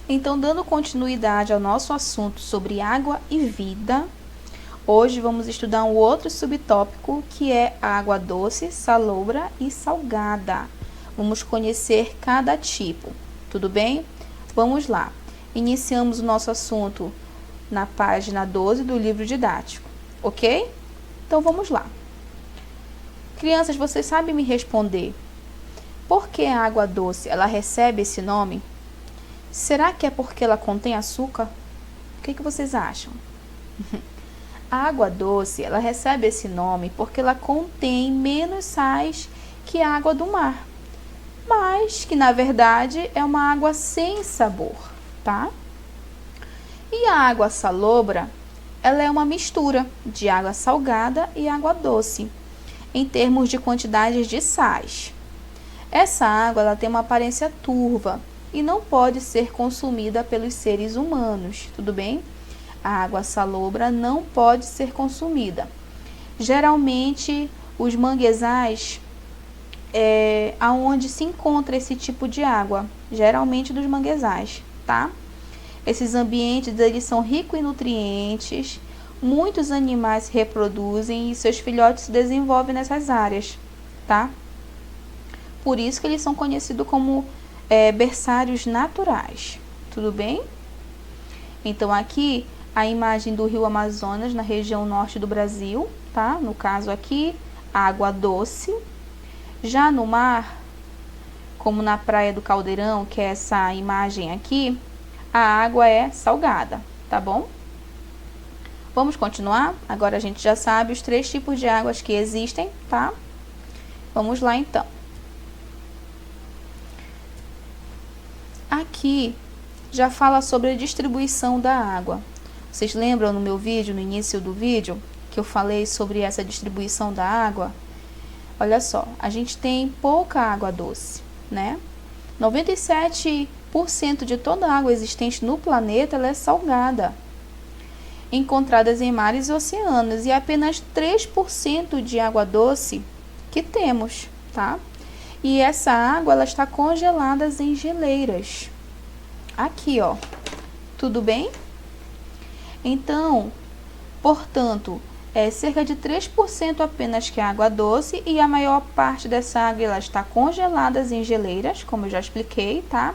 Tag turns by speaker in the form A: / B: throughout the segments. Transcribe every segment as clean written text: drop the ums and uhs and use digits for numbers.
A: Então, dando continuidade ao nosso assunto sobre água e vida, hoje vamos estudar um outro subtópico que é água doce, salobra e salgada. Vamos conhecer cada tipo, tudo bem? Vamos lá. Iniciamos o nosso assunto na página 12 do livro didático, ok? Então vamos lá. Crianças, vocês sabem me responder por que a água doce ela recebe esse nome? Será que é porque ela contém açúcar? O que vocês acham? A água doce ela recebe esse nome porque ela contém menos sais que a água do mar, mas que na verdade é uma água sem sabor, tá? E a água salobra, ela é uma mistura de água salgada e água doce, em termos de quantidades de sais. Essa água ela tem uma aparência turva e não pode ser consumida pelos seres humanos, tudo bem? A água salobra não pode ser consumida. Geralmente, os manguezais aonde se encontra esse tipo de água, geralmente dos manguezais, tá? Esses ambientes eles são ricos em nutrientes, muitos animais se reproduzem e seus filhotes se desenvolvem nessas áreas, tá? Por isso que eles são conhecidos como berçários naturais, tudo bem? Então aqui a imagem do rio Amazonas na região norte do Brasil, tá? No caso aqui, água doce. Já no mar, como na praia do Caldeirão, que é essa imagem aqui, a água é salgada, tá bom? Vamos continuar? Agora a gente já sabe os 3 tipos de águas que existem, tá? Vamos lá então. Aqui já fala sobre a distribuição da água. Vocês lembram no meu vídeo, no início do vídeo, que eu falei sobre essa distribuição da água? Olha só, a gente tem pouca água doce, né? 97% de toda a água existente no planeta ela é salgada, encontradas em mares e oceanos, e apenas 3% de água doce que temos, tá? E essa água ela está congelada em geleiras. Aqui, ó. Tudo bem? Então, portanto, cerca de 3% apenas que é água doce, e a maior parte dessa água ela está congelada em geleiras, como eu já expliquei, tá?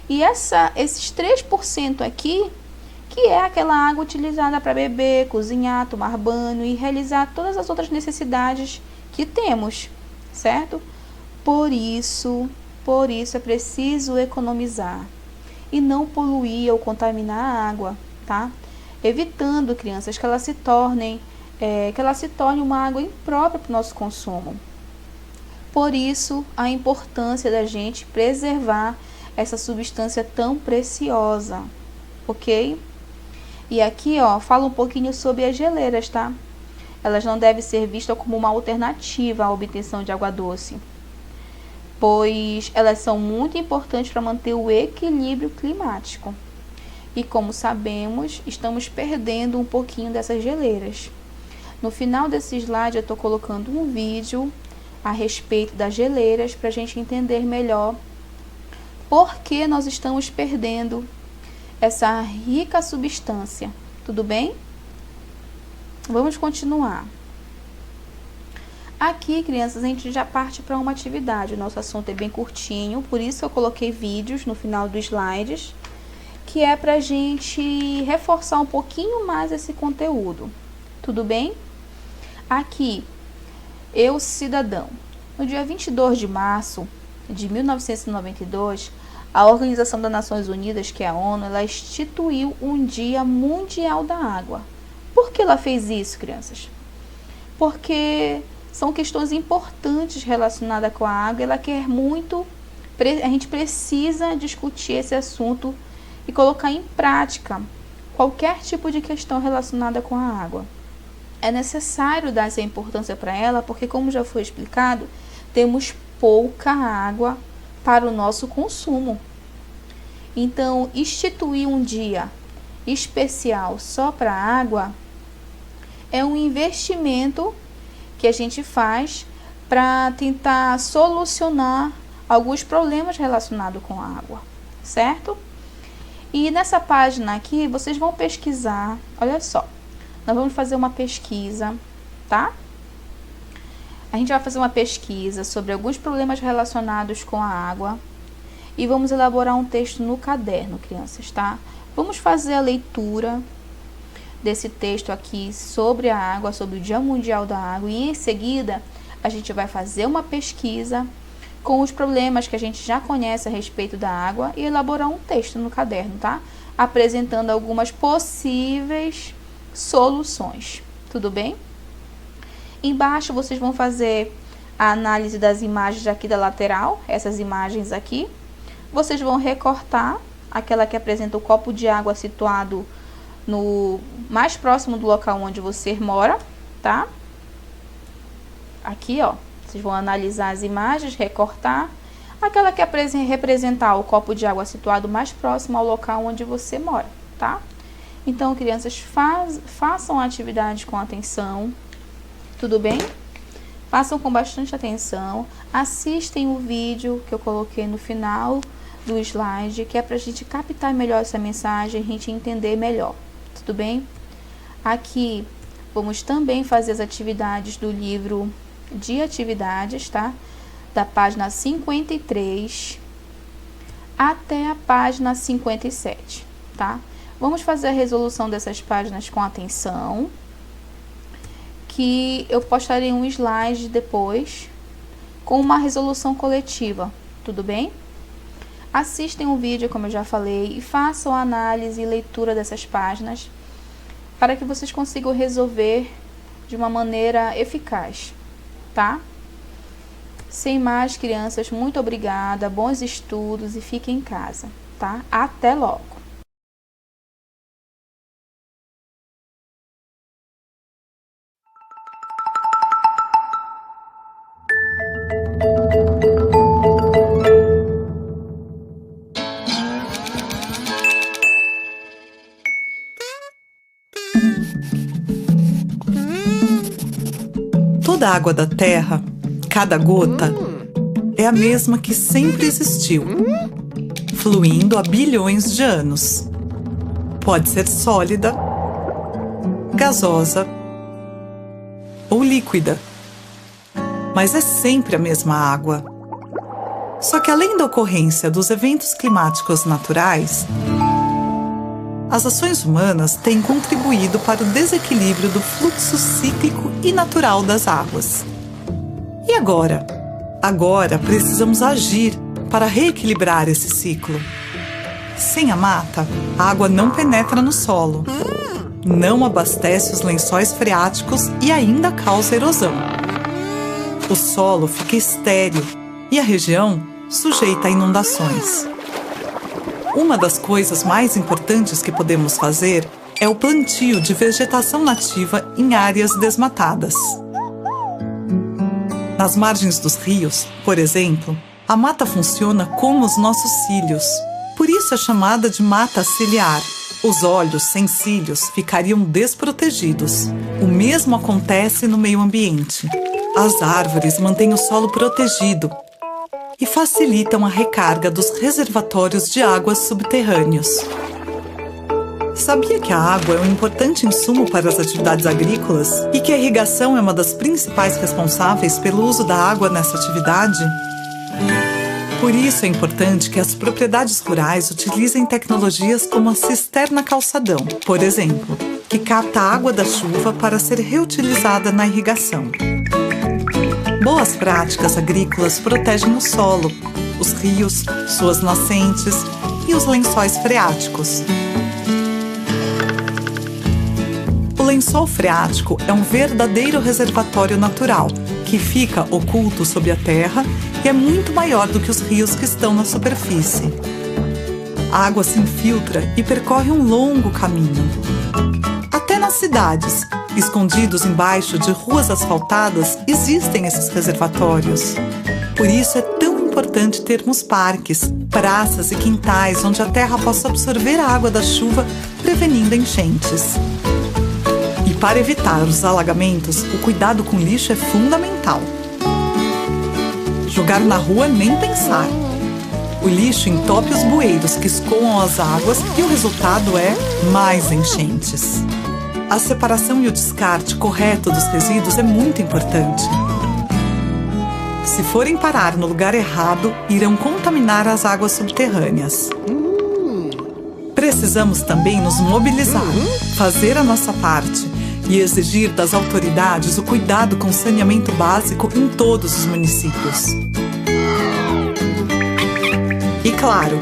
A: E esses 3% aqui, que é aquela água utilizada para beber, cozinhar, tomar banho e realizar todas as outras necessidades que temos, certo? Por isso é preciso economizar e não poluir ou contaminar a água, tá? Evitando, crianças, que ela se torne uma água imprópria para o nosso consumo. Por isso, a importância da gente preservar essa substância tão preciosa, ok? E aqui, ó, fala um pouquinho sobre as geleiras, tá? Elas não devem ser vistas como uma alternativa à obtenção de água doce, pois elas são muito importantes para manter o equilíbrio climático. E como sabemos, estamos perdendo um pouquinho dessas geleiras. No final desse slide eu estou colocando um vídeo a respeito das geleiras para a gente entender melhor por que nós estamos perdendo essa rica substância. Tudo bem? Vamos continuar. Aqui, crianças, a gente já parte para uma atividade. O nosso assunto é bem curtinho, por isso eu coloquei vídeos no final dos slides, que é para a gente reforçar um pouquinho mais esse conteúdo. Tudo bem? Aqui, eu, cidadão. No dia 22 de março de 1992, a Organização das Nações Unidas, que é a ONU, ela instituiu um Dia Mundial da Água. Por que ela fez isso, crianças? Porque são questões importantes relacionadas com a água, ela quer muito, a gente precisa discutir esse assunto e colocar em prática qualquer tipo de questão relacionada com a água. É necessário dar essa importância para ela, porque como já foi explicado, temos pouca água para o nosso consumo. Então, instituir um dia especial só para a água é um investimento que a gente faz para tentar solucionar alguns problemas relacionados com a água, certo? E nessa página aqui, vocês vão pesquisar, olha só, nós vamos fazer uma pesquisa, tá? A gente vai fazer uma pesquisa sobre alguns problemas relacionados com a água e vamos elaborar um texto no caderno, crianças, tá? Vamos fazer a leitura desse texto aqui sobre a água, sobre o Dia Mundial da Água, e em seguida a gente vai fazer uma pesquisa com os problemas que a gente já conhece a respeito da água e elaborar um texto no caderno, tá? Apresentando algumas possíveis soluções, tudo bem? Embaixo vocês vão fazer a análise das imagens aqui da lateral, essas imagens aqui. Vocês vão recortar aquela que apresenta o copo de água situado no mais próximo do local onde você mora, tá? Aqui, ó, vocês vão analisar as imagens, recortar aquela que representar o copo de água situado mais próximo ao local onde você mora, tá? Então, crianças, façam a atividade com atenção, tudo bem? Façam com bastante atenção, assistem o vídeo que eu coloquei no final do slide, que é pra gente captar melhor essa mensagem, a gente entender melhor, tudo bem? Aqui, vamos também fazer as atividades do livro de atividades, tá? Da página 53 até a página 57, tá? Vamos fazer a resolução dessas páginas com atenção, que eu postarei um slide depois com uma resolução coletiva, tudo bem? Assistem o vídeo, como eu já falei, e façam a análise e leitura dessas páginas para que vocês consigam resolver de uma maneira eficaz, tá? Sem mais, crianças, muito obrigada, bons estudos e fiquem em casa, tá? Até logo!
B: Toda a água da terra, cada gota, é a mesma que sempre existiu, fluindo há bilhões de anos. Pode ser sólida, gasosa ou líquida, mas é sempre a mesma água. Só que além da ocorrência dos eventos climáticos naturais, as ações humanas têm contribuído para o desequilíbrio do fluxo cíclico e natural das águas. E agora? Agora precisamos agir para reequilibrar esse ciclo. Sem a mata, a água não penetra no solo, não abastece os lençóis freáticos e ainda causa erosão. O solo fica estéril e a região sujeita a inundações. Uma das coisas mais importantes que podemos fazer é o plantio de vegetação nativa em áreas desmatadas. Nas margens dos rios, por exemplo, a mata funciona como os nossos cílios. Por isso é chamada de mata ciliar. Os olhos sem cílios ficariam desprotegidos. O mesmo acontece no meio ambiente. As árvores mantêm o solo protegido e facilitam a recarga dos reservatórios de águas subterrâneos. Sabia que a água é um importante insumo para as atividades agrícolas e que a irrigação é uma das principais responsáveis pelo uso da água nessa atividade? Por isso é importante que as propriedades rurais utilizem tecnologias como a cisterna calçadão, por exemplo, que capta a água da chuva para ser reutilizada na irrigação. Boas práticas agrícolas protegem o solo, os rios, suas nascentes e os lençóis freáticos. O lençol freático é um verdadeiro reservatório natural que fica oculto sob a terra e é muito maior do que os rios que estão na superfície. A água se infiltra e percorre um longo caminho. Até nas cidades, escondidos embaixo de ruas asfaltadas, existem esses reservatórios. Por isso é tão importante termos parques, praças e quintais onde a terra possa absorver a água da chuva, prevenindo enchentes. E para evitar os alagamentos, o cuidado com lixo é fundamental. Jogar na rua nem pensar. O O lixo entope os bueiros que escoam as águas e o resultado é mais enchentes. A separação e o descarte correto dos resíduos é muito importante. Se forem parar no lugar errado, irão contaminar as águas subterrâneas. Precisamos também nos mobilizar, fazer a nossa parte e exigir das autoridades o cuidado com saneamento básico em todos os municípios. E claro,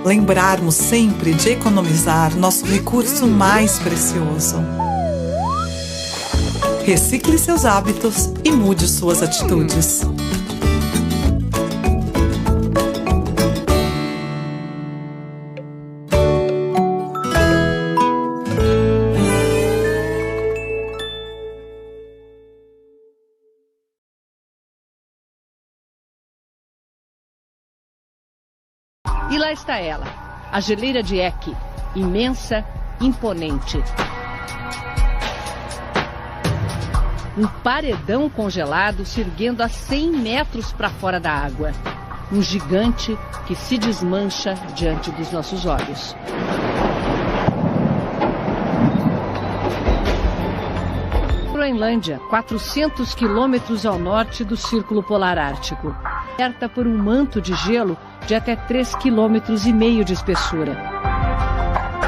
B: lembrarmos sempre de economizar nosso recurso mais precioso. Recicle seus hábitos e mude suas atitudes.
C: E lá está ela, a geleira de Eck, imensa, imponente. Um paredão congelado se erguendo a 100 metros para fora da água. Um gigante que se desmancha diante dos nossos olhos. Groenlândia, 400 quilômetros ao norte do Círculo Polar Ártico. Coberta por um manto de gelo de até 3,5 km de espessura.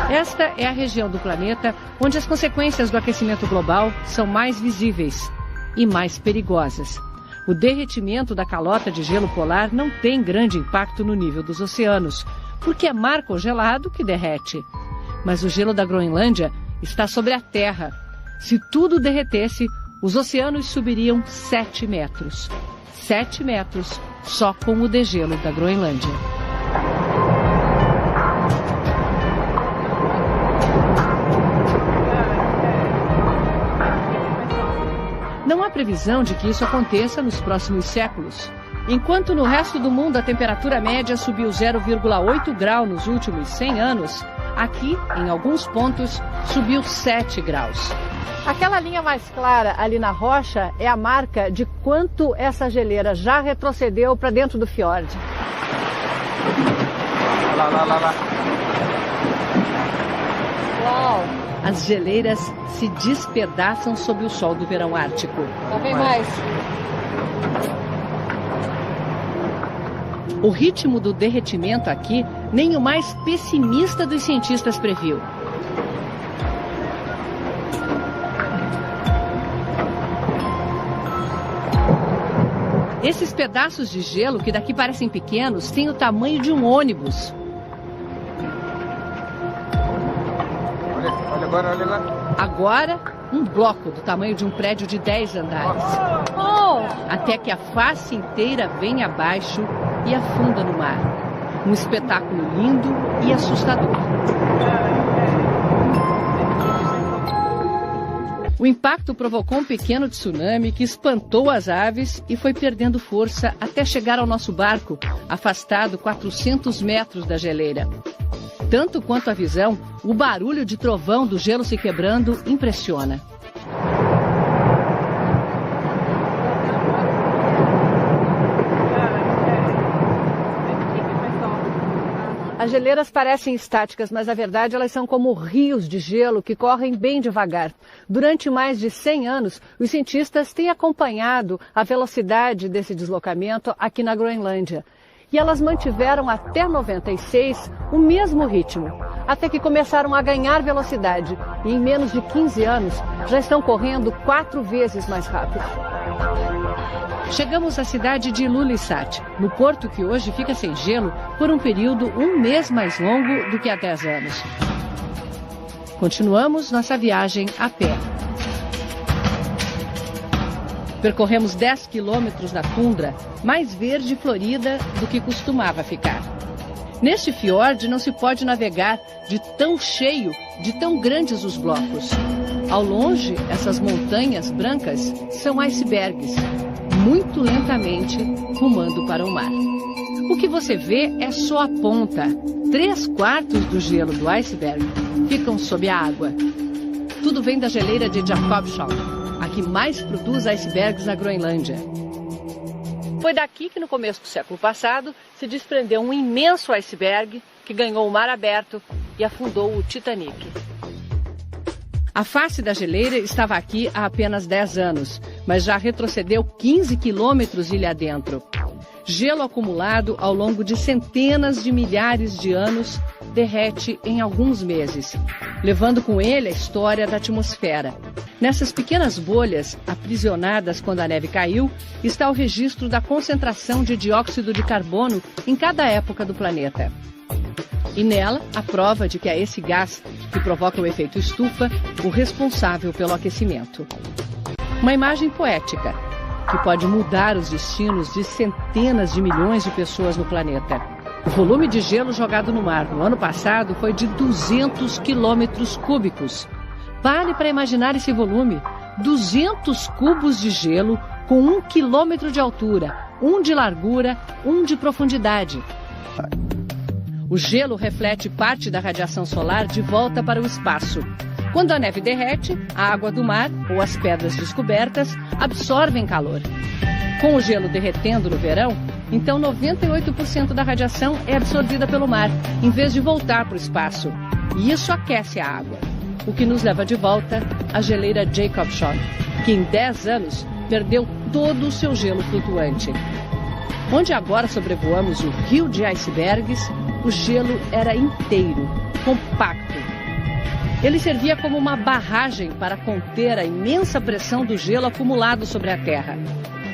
C: Esta é a região do planeta onde as consequências do aquecimento global são mais visíveis e mais perigosas. O derretimento da calota de gelo polar não tem grande impacto no nível dos oceanos, porque é mar congelado que derrete. Mas o gelo da Groenlândia está sobre a Terra. Se tudo derretesse, os oceanos subiriam 7 metros. 7 metros só com o degelo da Groenlândia. Não há previsão de que isso aconteça nos próximos séculos. Enquanto no resto do mundo a temperatura média subiu 0,8 grau nos últimos 100 anos, aqui, em alguns pontos, subiu 7 graus.
D: Aquela linha mais clara ali na rocha é a marca de quanto essa geleira já retrocedeu para dentro do fiord.
E: Lá.
D: Uau!
C: As geleiras se despedaçam sob o sol do verão ártico.
D: Lá vem mais.
C: O ritmo do derretimento aqui nem o mais pessimista dos cientistas previu. Esses pedaços de gelo, que daqui parecem pequenos, têm o tamanho de um ônibus.
E: Olha agora.
C: Agora, um bloco do tamanho de um prédio de 10 andares. Até que a face inteira vem abaixo e afunda no mar. Um espetáculo lindo e assustador. O impacto provocou um pequeno tsunami que espantou as aves e foi perdendo força até chegar ao nosso barco, afastado 400 metros da geleira. Tanto quanto a visão, o barulho de trovão do gelo se quebrando impressiona.
D: As geleiras parecem estáticas, mas na verdade elas são como rios de gelo que correm bem devagar. Durante mais de 100 anos, os cientistas têm acompanhado a velocidade desse deslocamento aqui na Groenlândia. E elas mantiveram até 96 o mesmo ritmo, até que começaram a ganhar velocidade. E em menos de 15 anos já estão correndo 4 vezes mais rápido.
C: Chegamos à cidade de Ilulissat, no porto que hoje fica sem gelo por um período 1 mês mais longo do que há 10 anos. Continuamos nossa viagem a pé. Percorremos 10 quilômetros na tundra, mais verde e florida do que costumava ficar. Neste fiord não se pode navegar de tão cheio, de tão grandes os blocos. Ao longe, essas montanhas brancas são icebergs, muito lentamente rumando para o mar. O que você vê é só a ponta. 3/4 do gelo do iceberg ficam sob a água. Tudo vem da geleira de Jakobshavn, a que mais produz icebergs na Groenlândia.
D: Foi daqui que no começo do século passado se desprendeu um imenso iceberg que ganhou o mar aberto e afundou o Titanic. A face da geleira estava aqui há apenas 10 anos, mas já retrocedeu 15 quilômetros ilha adentro. Gelo acumulado ao longo de centenas de milhares de anos derrete em alguns meses, levando com ele a história da atmosfera. Nessas pequenas bolhas, aprisionadas quando a neve caiu, está o registro da concentração de dióxido de carbono em cada época do planeta. E nela, a prova de que é esse gás que provoca o efeito estufa o responsável pelo aquecimento. Uma imagem poética que pode mudar os destinos de centenas de milhões de pessoas no planeta. O volume de gelo jogado no mar no ano passado foi de 200 quilômetros cúbicos. Pare para imaginar esse volume. 200 cubos de gelo com 1 quilômetro de altura, 1 de largura, 1 de profundidade. O gelo reflete parte da radiação solar de volta para o espaço. Quando a neve derrete, a água do mar ou as pedras descobertas absorvem calor. Com o gelo derretendo no verão, então 98% da radiação é absorvida pelo mar, em vez de voltar para o espaço. E isso aquece a água. O que nos leva de volta à geleira Jacobson, que em 10 anos perdeu todo o seu gelo flutuante. Onde agora sobrevoamos o rio de icebergs, o gelo era inteiro, compacto. Ele servia como uma barragem para conter a imensa pressão do gelo acumulado sobre a Terra.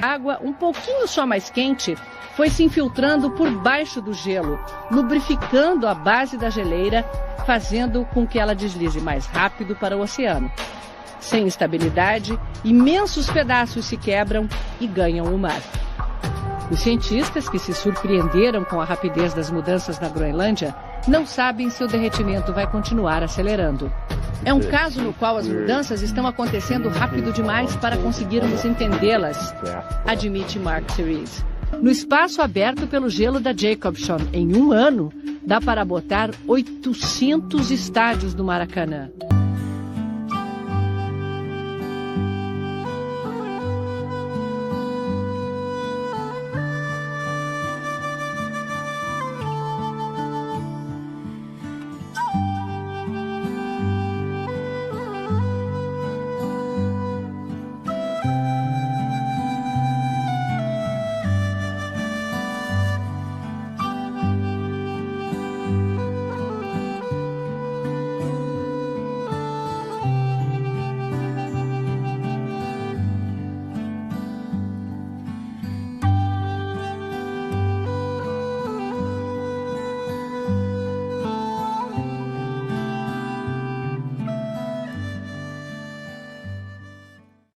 D: A água, um pouquinho só mais quente, foi se infiltrando por baixo do gelo, lubrificando a base da geleira, fazendo com que ela deslize mais rápido para o oceano. Sem estabilidade, imensos pedaços se quebram e ganham o mar. Os cientistas, que se surpreenderam com a rapidez das mudanças na Groenlândia, não sabem se o derretimento vai continuar acelerando. É um caso no qual as mudanças estão acontecendo rápido demais para conseguirmos entendê-las, admite Mark Cerise. No espaço aberto pelo gelo da Jacobson, em 1 ano, dá para botar 800 estádios do Maracanã.